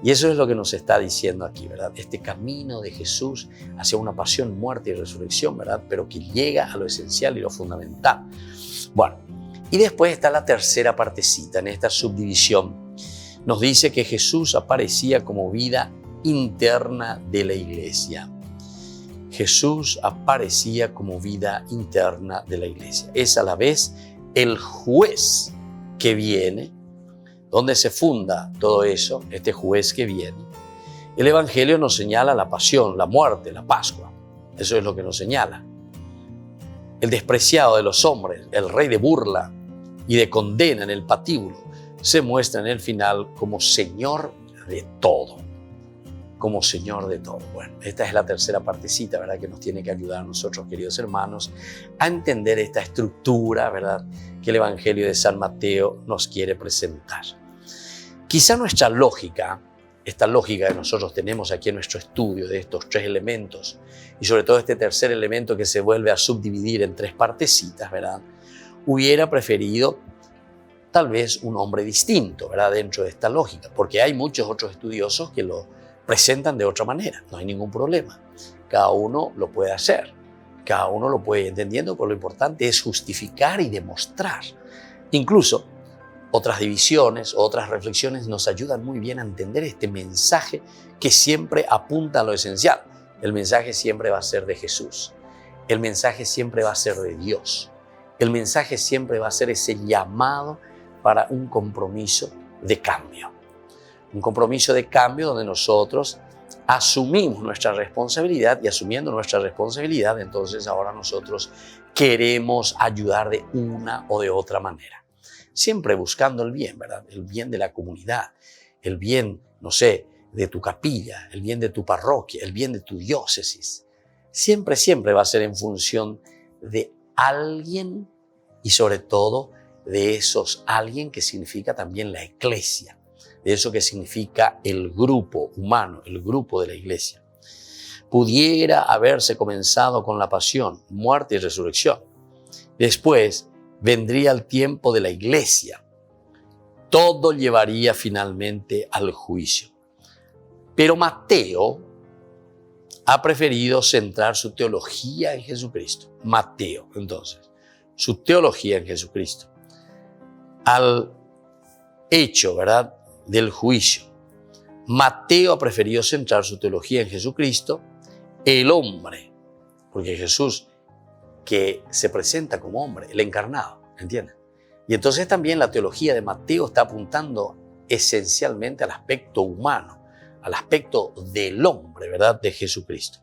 A: Y eso es lo que nos está diciendo aquí, ¿verdad? Este camino de Jesús hacia una pasión, muerte y resurrección, ¿verdad?, pero que llega a lo esencial y lo fundamental. Bueno, y después está la tercera partecita en esta subdivisión. Nos dice que Jesús aparecía como vida interna de la iglesia. Jesús aparecía como vida interna de la iglesia. Es a la vez el juez que viene, donde se funda todo eso, este juez que viene. El Evangelio nos señala la pasión, la muerte, la Pascua. Eso es lo que nos señala. El despreciado de los hombres, el rey de burla y de condena en el patíbulo, se muestra en el final como Señor de todo. Como Señor de todo. Bueno, esta es la tercera partecita, ¿verdad?, que nos tiene que ayudar a nosotros, queridos hermanos, a entender esta estructura, ¿verdad?, que el Evangelio de San Mateo nos quiere presentar. Quizá nuestra lógica, esta lógica que nosotros tenemos aquí en nuestro estudio de estos 3 elementos, y sobre todo este tercer elemento que se vuelve a subdividir en 3 partecitas, ¿verdad?, hubiera preferido tal vez un hombre distinto, ¿verdad?, dentro de esta lógica, porque hay muchos otros estudiosos que lo presentan de otra manera. No hay ningún problema. Cada uno lo puede hacer. Cada uno lo puede ir entendiendo, pero lo importante es justificar y demostrar. Incluso otras divisiones, otras reflexiones nos ayudan muy bien a entender este mensaje que siempre apunta a lo esencial. El mensaje siempre va a ser de Jesús. El mensaje siempre va a ser de Dios. El mensaje siempre va a ser ese llamado para un compromiso de cambio. Un compromiso de cambio donde nosotros asumimos nuestra responsabilidad y asumiendo nuestra responsabilidad, entonces ahora nosotros queremos ayudar de una o de otra manera. Siempre buscando el bien, ¿verdad? El bien de la comunidad, el bien, no sé, de tu capilla, el bien de tu parroquia, el bien de tu diócesis. Siempre va a ser en función de alguien y sobre todo de esos alguien que significa también la iglesia, de eso que significa el grupo humano, el grupo de la iglesia. Pudiera haberse comenzado con la pasión, muerte y resurrección. Después vendría el tiempo de la iglesia. Todo llevaría finalmente al juicio. Pero Mateo ha preferido centrar su teología en Jesucristo. Mateo, entonces, su teología en Jesucristo. Al hecho, ¿verdad?, del juicio. Mateo ha preferido centrar su teología en Jesucristo, el hombre, porque Jesús que se presenta como hombre, el encarnado, ¿entienden? Y entonces también la teología de Mateo está apuntando esencialmente al aspecto humano, al aspecto del hombre, ¿verdad?, de Jesucristo.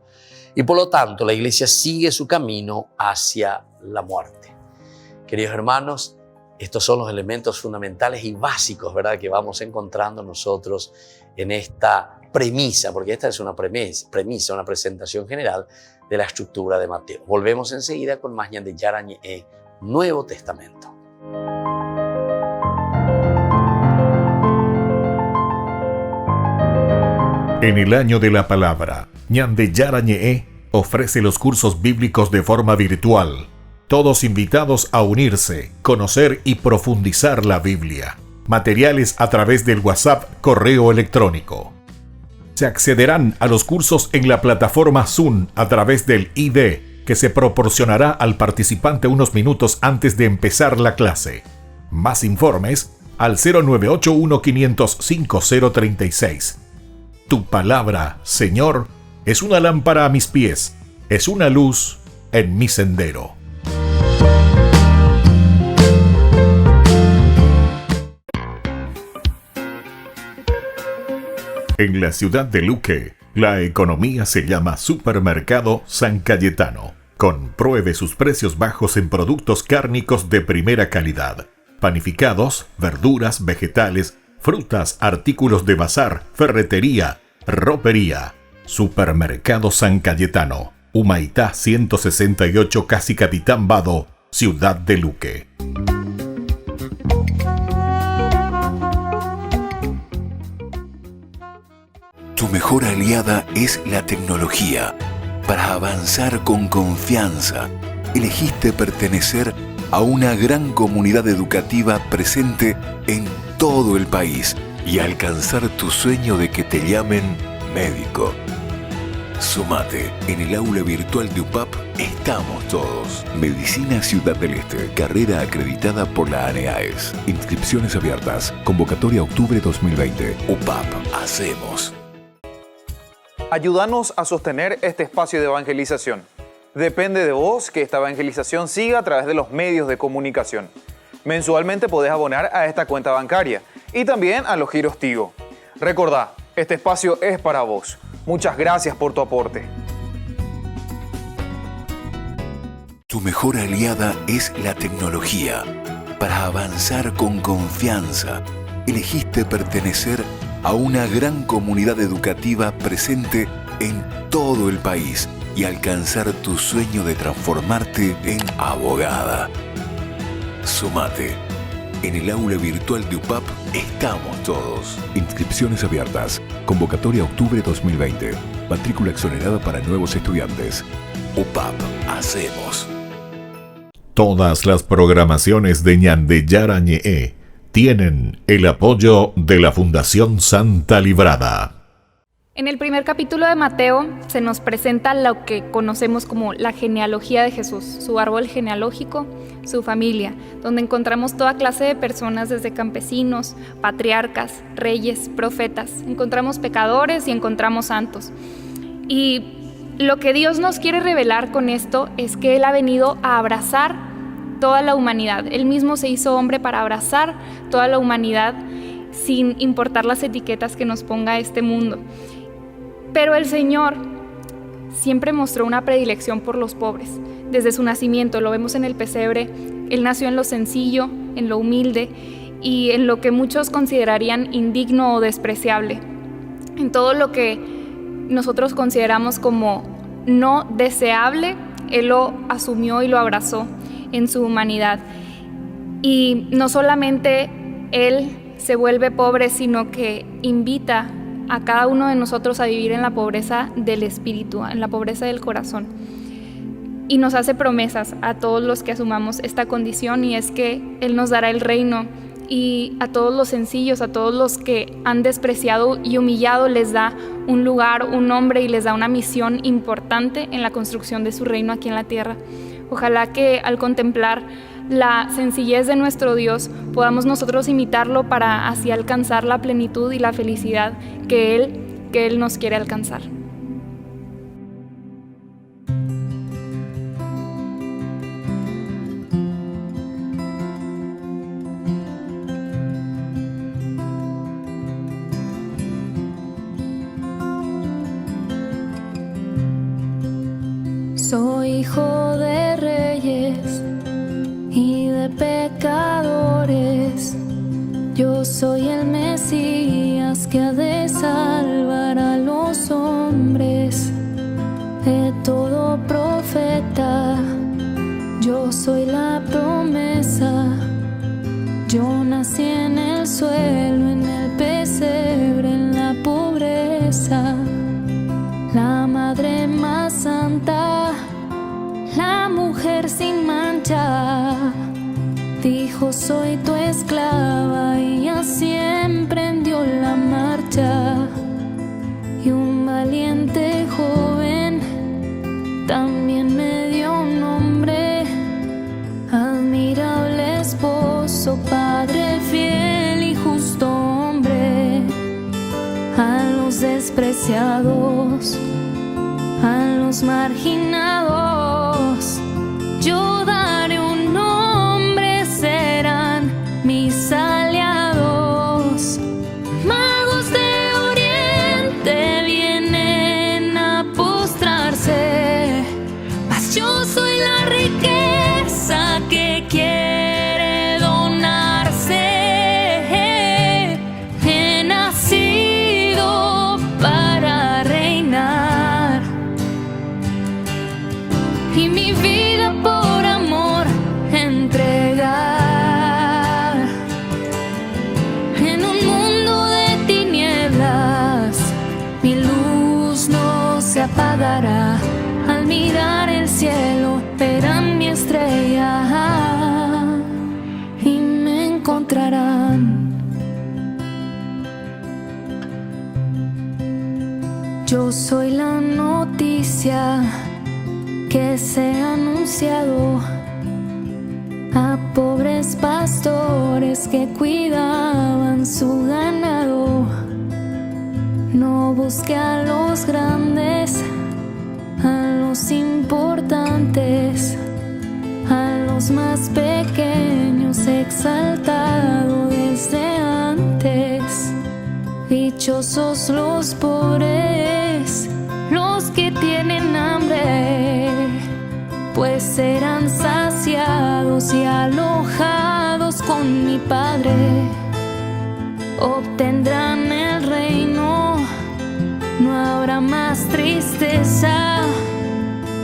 A: Y por lo tanto, la iglesia sigue su camino hacia la muerte. Queridos hermanos, estos son los elementos fundamentales y básicos, ¿verdad?, que vamos encontrando nosotros en esta premisa, porque esta es una premisa, una presentación general de la estructura de Mateo. Volvemos enseguida con más Ñande Yarañe, Nuevo Testamento.
B: En el año de la palabra, Ñande Yarañe ofrece los cursos bíblicos de forma virtual. Todos invitados a unirse, conocer y profundizar la Biblia. Materiales a través del WhatsApp, correo electrónico. Se accederán a los cursos en la plataforma Zoom a través del ID que se proporcionará al participante unos minutos antes de empezar la clase. Más informes al 0981-500-5036. Tu palabra, Señor, es una lámpara a mis pies, es una luz en mi sendero. En la ciudad de Luque, la economía se llama Supermercado San Cayetano. Compruebe sus precios bajos en productos cárnicos de primera calidad. Panificados, verduras, vegetales, frutas, artículos de bazar, ferretería, ropería. Supermercado San Cayetano, Humaitá 168, Casi Capitán Vado, ciudad de Luque.
E: Tu mejor aliada es la tecnología. Para avanzar con confianza, elegiste pertenecer a una gran comunidad educativa presente en todo el país y alcanzar tu sueño de que te llamen médico. Sumate. En el aula virtual de UPAP estamos todos. Medicina Ciudad del Este. Carrera acreditada por la ANEAES. Inscripciones abiertas. Convocatoria octubre 2020. UPAP. Hacemos.
G: Ayúdanos a sostener este espacio de evangelización. Depende de vos que esta evangelización siga a través de los medios de comunicación. Mensualmente podés abonar a esta cuenta bancaria y también a los giros Tigo. Recordá, este espacio es para vos. Muchas gracias por tu aporte.
E: Tu mejor aliada es la tecnología. Para avanzar con confianza, elegiste pertenecer a una gran comunidad educativa presente en todo el país y alcanzar tu sueño de transformarte en abogada. Sumate. En el aula virtual de UPAP estamos todos. Inscripciones abiertas. Convocatoria octubre 2020. Matrícula exonerada para nuevos estudiantes. UPAP. Hacemos.
B: Todas las programaciones de Ñande Yarañe tienen el apoyo de la Fundación Santa Librada.
I: En el primer capítulo de Mateo se nos presenta lo que conocemos como la genealogía de Jesús, su árbol genealógico, su familia, donde encontramos toda clase de personas, desde campesinos, patriarcas, reyes, profetas. Encontramos pecadores y encontramos santos. Y lo que Dios nos quiere revelar con esto es que Él ha venido a abrazar toda la humanidad. Él mismo se hizo hombre para abrazar toda la humanidad sin importar las etiquetas que nos ponga este mundo. Pero el Señor siempre mostró una predilección por los pobres. Desde su nacimiento, lo vemos en el pesebre, Él nació en lo sencillo, en lo humilde y en lo que muchos considerarían indigno o despreciable. En todo lo que nosotros consideramos como no deseable, Él lo asumió y lo abrazó en su humanidad. Y no solamente Él se vuelve pobre, sino que invita a cada uno de nosotros a vivir en la pobreza del espíritu, en la pobreza del corazón. Y nos hace promesas a todos los que asumamos esta condición, y es que Él nos dará el reino, y a todos los sencillos, a todos los que han despreciado y humillado, les da un lugar, un nombre, y les da una misión importante en la construcción de su reino aquí en la tierra. Ojalá que al contemplar la sencillez de nuestro Dios podamos nosotros imitarlo para así alcanzar la plenitud y la felicidad que Él nos quiere alcanzar.
J: Soy hijo de reyes y de pecadores. Yo soy el Mesías que ha de salvar a los hombres. De todo profeta, yo soy la promesa. Yo nací en el suelo, en el pesebre, en la pobreza. La madre más santa, la mujer sin mancha, dijo: soy tu esclava, y así emprendió la marcha. Y un valiente joven también me dio un nombre, admirable esposo, padre fiel y justo hombre. A los despreciados, a los marginados, yo daré un nombre, serán mis aliados. Magos de Oriente vienen a postrarse, mas yo soy la riqueza que quiere donarse. He nacido para reinar, y mi vida por amor entregar. En un mundo de tinieblas, mi luz no se apagará. Al mirar el cielo, verán mi estrella y me encontrarán. Yo soy la noticia que se ha anunciado a pobres pastores que cuidaban su ganado. No busque a los grandes, a los importantes, a los más pequeños exaltado desde antes. Dichosos los pobres, los que tienen hambre, pues serán saciados y alojados con mi Padre. Obtendrán el reino, no habrá más tristeza.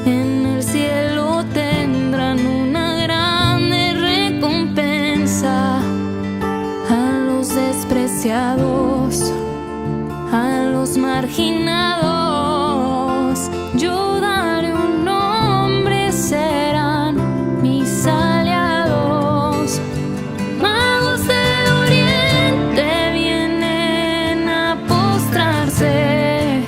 J: En el cielo tendrán una grande recompensa. A los despreciados, a los marginados, yo daré un nombre, serán mis aliados. Magos de Oriente vienen a postrarse,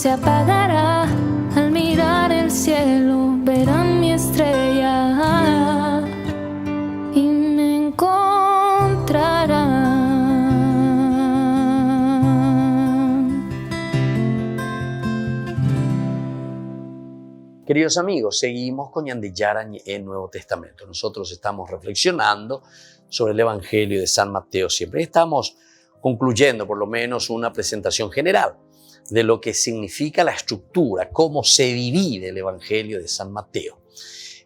J: se apagará. Al mirar el cielo verán mi estrella y me encontrarán.
A: Queridos amigos, seguimos con Ñande Yarañ en Nuevo Testamento. Nosotros estamos reflexionando sobre el Evangelio de San Mateo. Siempre estamos concluyendo por lo menos una presentación general de lo que significa la estructura, cómo se divide el Evangelio de San Mateo.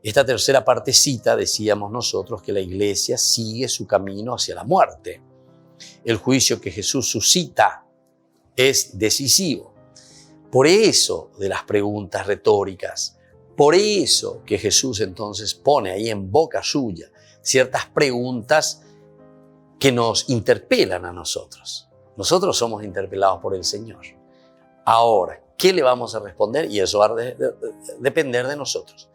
A: Esta tercera partecita decíamos nosotros que la iglesia sigue su camino hacia la muerte. El juicio que Jesús suscita es decisivo. Por eso de las preguntas retóricas, por eso que Jesús entonces pone ahí en boca suya ciertas preguntas que nos interpelan a nosotros. Nosotros somos interpelados por el Señor. Ahora, ¿qué le vamos a responder? Y eso va a depender de nosotros.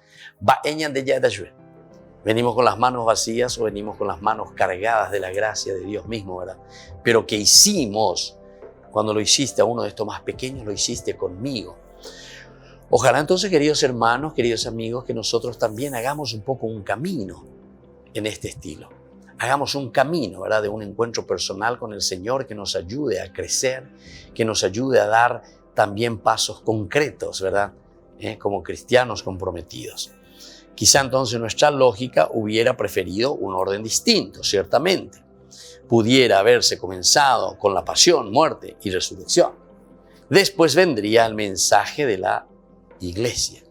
A: Venimos con las manos vacías o venimos con las manos cargadas de la gracia de Dios mismo, ¿verdad? Pero ¿qué hicimos? Cuando lo hiciste a uno de estos más pequeños, lo hiciste conmigo. Ojalá entonces, queridos hermanos, queridos amigos, que nosotros también hagamos un poco un camino en este estilo. Hagamos un camino, ¿verdad?, de un encuentro personal con el Señor que nos ayude a crecer, que nos ayude a dar también pasos concretos, ¿verdad?, como cristianos comprometidos. Quizá entonces nuestra lógica hubiera preferido un orden distinto, ciertamente. Pudiera haberse comenzado con la pasión, muerte y resurrección. Después vendría el mensaje de la iglesia.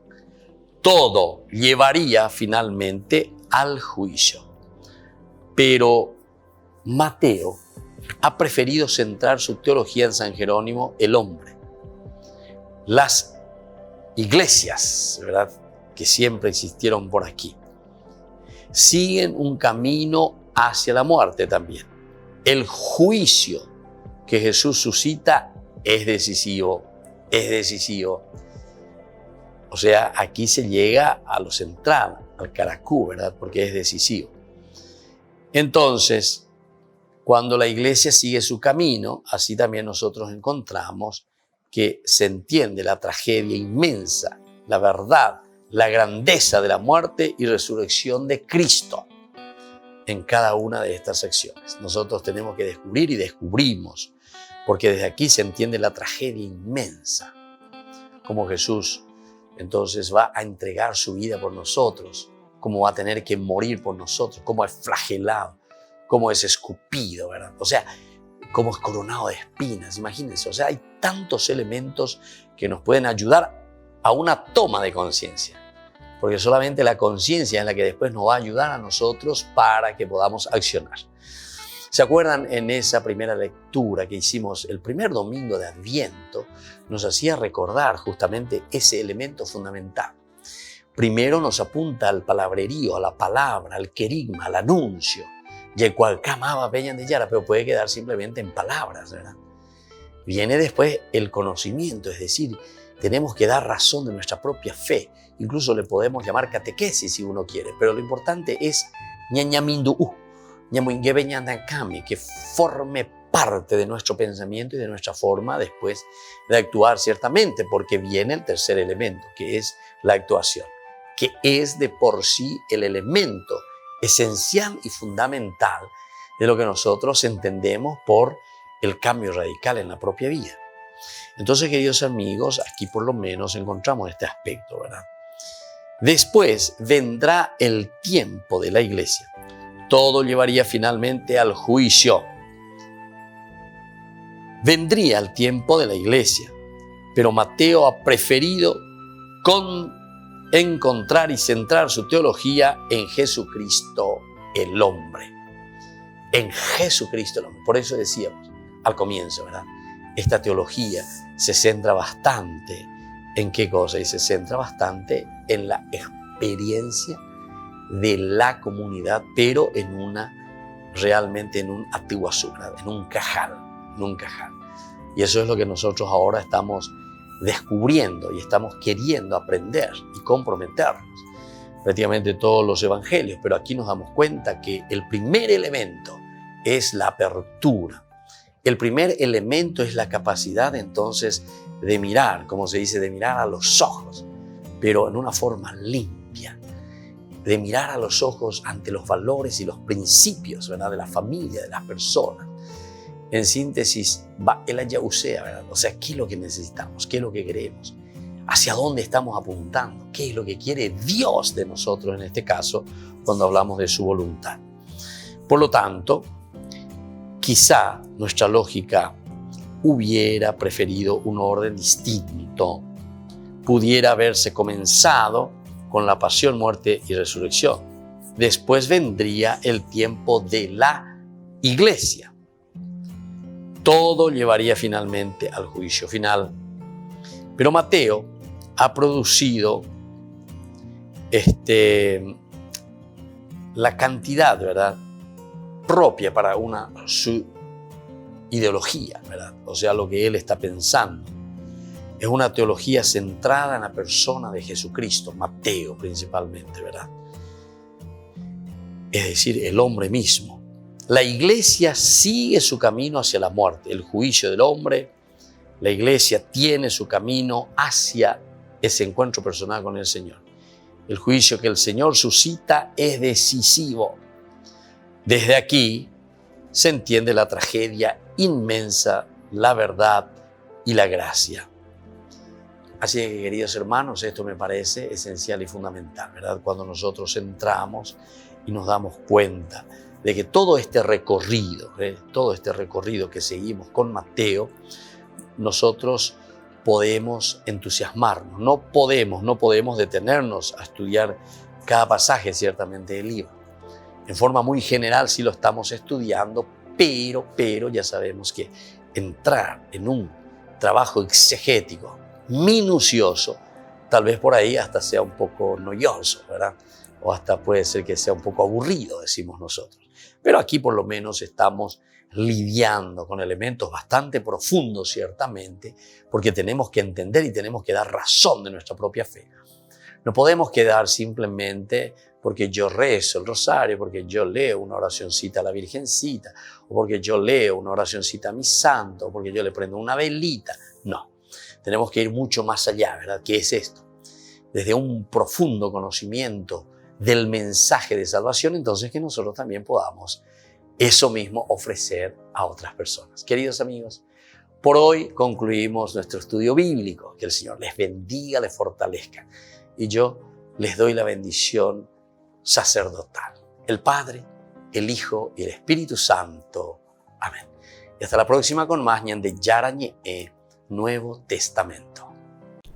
A: Todo llevaría finalmente al juicio. Pero Mateo ha preferido centrar su teología en San Jerónimo, el hombre. Las iglesias, ¿verdad?, que siempre existieron por aquí, siguen un camino hacia la muerte también. El juicio que Jesús suscita es decisivo, es decisivo. O sea, aquí se llega a lo central, al caracú, ¿verdad?, porque es decisivo. Entonces, cuando la iglesia sigue su camino, así también nosotros encontramos que se entiende la tragedia inmensa, la verdad, la grandeza de la muerte y resurrección de Cristo en cada una de estas secciones. Nosotros tenemos que descubrir y descubrimos, porque desde aquí se entiende la tragedia inmensa, como Jesús entonces va a entregar su vida por nosotros, cómo va a tener que morir por nosotros, cómo es flagelado, cómo es escupido, ¿verdad? O sea, cómo es coronado de espinas, imagínense. O sea, hay tantos elementos que nos pueden ayudar a una toma de conciencia, porque solamente la conciencia es la que después nos va a ayudar a nosotros para que podamos accionar. ¿Se acuerdan en esa primera lectura que hicimos el primer domingo de Adviento? Nos hacía recordar justamente ese elemento fundamental. Primero nos apunta al palabrerío, a la palabra, al querigma, al anuncio, y el cual camaba Peña de Yara, pero puede quedar simplemente en palabras, ¿verdad? Viene después el conocimiento, es decir, tenemos que dar razón de nuestra propia fe. Incluso le podemos llamar catequesis si uno quiere, pero lo importante es que forme parte de nuestro pensamiento y de nuestra forma después de actuar, ciertamente, porque viene el tercer elemento, que es la actuación, que es de por sí el elemento esencial y fundamental de lo que nosotros entendemos por el cambio radical en la propia vida. Entonces, queridos amigos, aquí por lo menos encontramos este aspecto, ¿verdad? Después vendrá el tiempo de la iglesia. Todo llevaría finalmente al juicio. Vendría el tiempo de la iglesia, pero Mateo ha preferido encontrar y centrar su teología en Jesucristo el hombre. En Jesucristo el hombre. Por eso decíamos al comienzo, ¿verdad? Esta teología se centra bastante en qué cosa, y se centra bastante en la experiencia de la comunidad, pero realmente en un atiguazú, en un cajal. Y eso es lo que nosotros ahora estamos descubriendo y estamos queriendo aprender y comprometernos. Prácticamente todos los evangelios, pero aquí nos damos cuenta que el primer elemento es la apertura, El primer elemento es la capacidad entonces de mirar, como se dice, de mirar a los ojos, pero en una forma limpia, de mirar a los ojos ante los valores y los principios, ¿verdad?, de la familia, de las personas. En síntesis, el ayausea, ¿verdad? O sea, ¿qué es lo que necesitamos? ¿Qué es lo que queremos? ¿Hacia dónde estamos apuntando? ¿Qué es lo que quiere Dios de nosotros en este caso cuando hablamos de su voluntad? Por lo tanto, quizá nuestra lógica hubiera preferido un orden distinto. Pudiera haberse comenzado con la pasión, muerte y resurrección. Después vendría el tiempo de la iglesia. Todo llevaría finalmente al juicio final. Pero Mateo ha producido la cantidad, ¿verdad?, propia para su ideología, ¿verdad? O sea, lo que él está pensando. Es una teología centrada en la persona de Jesucristo, Mateo principalmente, ¿verdad? Es decir, el hombre mismo. La iglesia sigue su camino hacia la muerte, el juicio del hombre. La iglesia tiene su camino hacia ese encuentro personal con el Señor. El juicio que el Señor suscita es decisivo. Desde aquí se entiende la tragedia inmensa, la verdad y la gracia. Así que, queridos hermanos, esto me parece esencial y fundamental, ¿verdad? Cuando nosotros entramos y nos damos cuenta de que todo este recorrido que seguimos con Mateo, nosotros podemos entusiasmarnos. No podemos detenernos a estudiar cada pasaje ciertamente del libro. En forma muy general sí lo estamos estudiando, pero ya sabemos que entrar en un trabajo exegético, minucioso, tal vez por ahí hasta sea un poco noyoso, ¿verdad? O hasta puede ser que sea un poco aburrido, decimos nosotros. Pero aquí por lo menos estamos lidiando con elementos bastante profundos, ciertamente, porque tenemos que entender y tenemos que dar razón de nuestra propia fe. No podemos quedar simplemente porque yo rezo el rosario, porque yo leo una oracioncita a la Virgencita, o porque yo leo una oracioncita a mi santo, o porque yo le prendo una velita. No, tenemos que ir mucho más allá, ¿verdad? ¿Qué es esto? Desde un profundo conocimiento del mensaje de salvación, entonces que nosotros también podamos eso mismo ofrecer a otras personas. Queridos amigos, por hoy concluimos nuestro estudio bíblico. Que el Señor les bendiga, les fortalezca. Y yo les doy la bendición sacerdotal. El Padre, el Hijo y el Espíritu Santo. Amén. Y hasta la próxima con más Ñande Yarañe, Nuevo Testamento.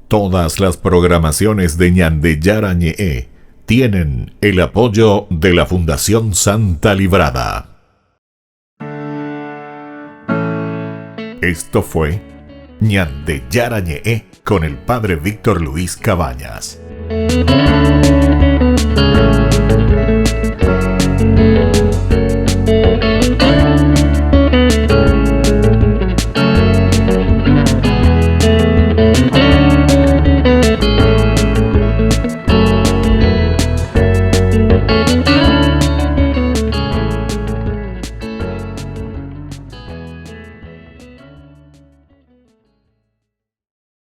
B: Todas las programaciones de Ñande Yarañe tienen el apoyo de la Fundación Santa Librada. Esto fue Ñande Yarañe con el Padre Víctor Luis Cabañas.